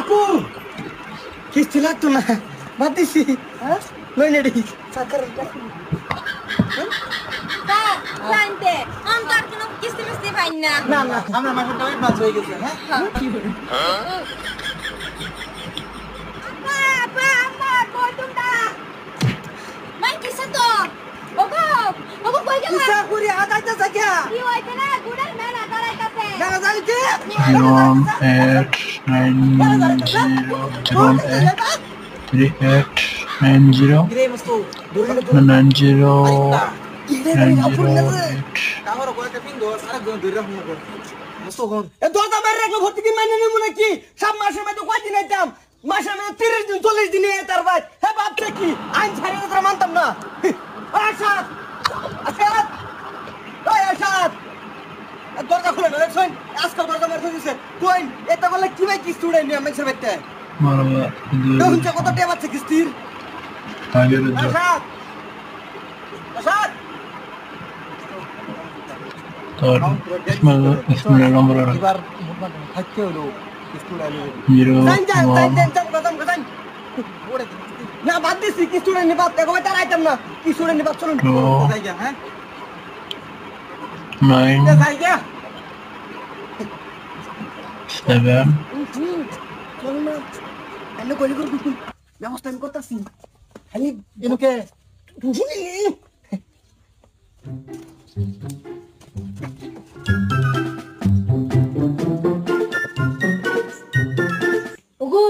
আপু কিস্তি লাগতো না বাদ দিছি হ্যাঁ লই নেডি চাকর জানতে অন্তর কোনো কিস্তি মিস্তি পাই না না না আমরা মাসের টাকা পাঁচ হয়ে গেছে হ্যাঁ কি করে বাবা আমার বড়ুটা মাই কিসে তো ওগো ওগো কই গেল কিসা করি আদাইতে যাকিয়া কি হইছে না গুড়ের মেলা দাঁড়াইতাছে না যাইতে 01890 গ্রে মস্ত দূরে 90 কামর কয়টা পিন্দো সারা গন ধরে রাখমু মস্ত গন এ দরজা মার রাখলো ভর্তি কি মানে নিমু নাকি সব মাসের মধ্যে কয়দিন আইতাম মাসের মধ্যে 30 দিন 40 দিন তার ভাই হে বাপটা কি আইন ছাড়িয়ে তোরা মানতাম না আচ্ছা আচ্ছা ওই আচ্ছা দরজা খুলে না দেখছেন আজকাল দরজা মারতে দিছে কই এটা বলে কি ভাই কিস্তি উড়াই নিয়ে আমাকে বাইতে মারবা দেখুন যে কত টাকা আছে কিস্তির আগের আচ্ছা আচ্ছা তোর ইসমাইল নম্বর এবার মোটমাট থাকতে হলো কিস্তি উড়াইলে 0 না বাদ দিছি কিস্তি উড়াই নিবাত দেখো তার আইতাম না কিস্তি উড়াই নিবাত চলুন যাই গা হ্যাঁ 9 যাই গা 7 চলুন না এনে কইলি করবি ব্যবস্থা আমি করতেছি খালি এনুকে ওগো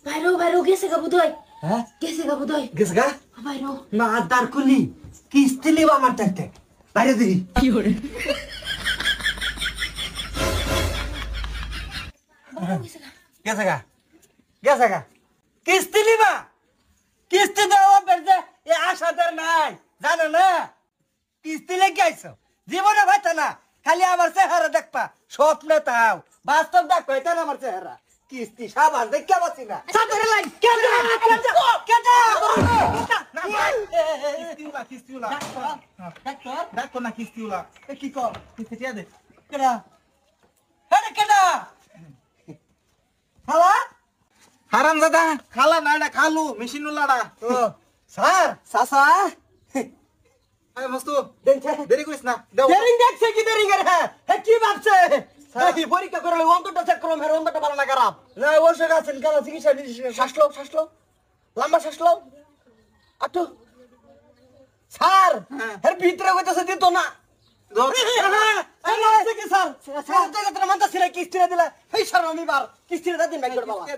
বাইরো গেছে গা বুদই হ্যাঁ গেছে গা বুদই গেছে গা বাইরো না দার কুলি কিস্তি লিবা আমার থাকতে বাইরে দিই কি করে গেছে গা গেছে গা কিস্তি লিবা কিস্তি দেওয়া বেরজে এ আশাদার নাই জানো না কিস্তি লেগে আইছো জীবনে ভাইতা না খালি আমার চেহারা দেখবা স্বপ্নে তাও বাস্তব দেখবা এটা না আমার চেহারা কিস্তি সাবাস দেখতে পাচ্ছি না সাদরে লাই কেডা কিস্তিউলা ডাক্তার না কিস্তিউলা এ কি কর কিস্তি দিয়া দে কেডা আরে কেডা খালা হারাম দাদা খালা না এটা খালু মেশিন উলাড়া ও স্যার সাসা আয় মস্তু দেরি করিস না দেরি দেখছে কি দেরি করে হ্যাঁ কি ভাবছে এই পরীক্ষা করলে অন্তরটা চেক করলাম এর অন্তরটা ভালো না খারাপ না ওষুধ আছেন কেন চিকিৎসা শ্বাসলো লম্বা শ্বাসলো আটো স্যার এর ভিতরে কইতাছে দিত না স্যার স্যার মানতা ছিল কিস্তি দিলা এই স্যার আমি বার কিস্তি দিন ব্যাংকের বাবা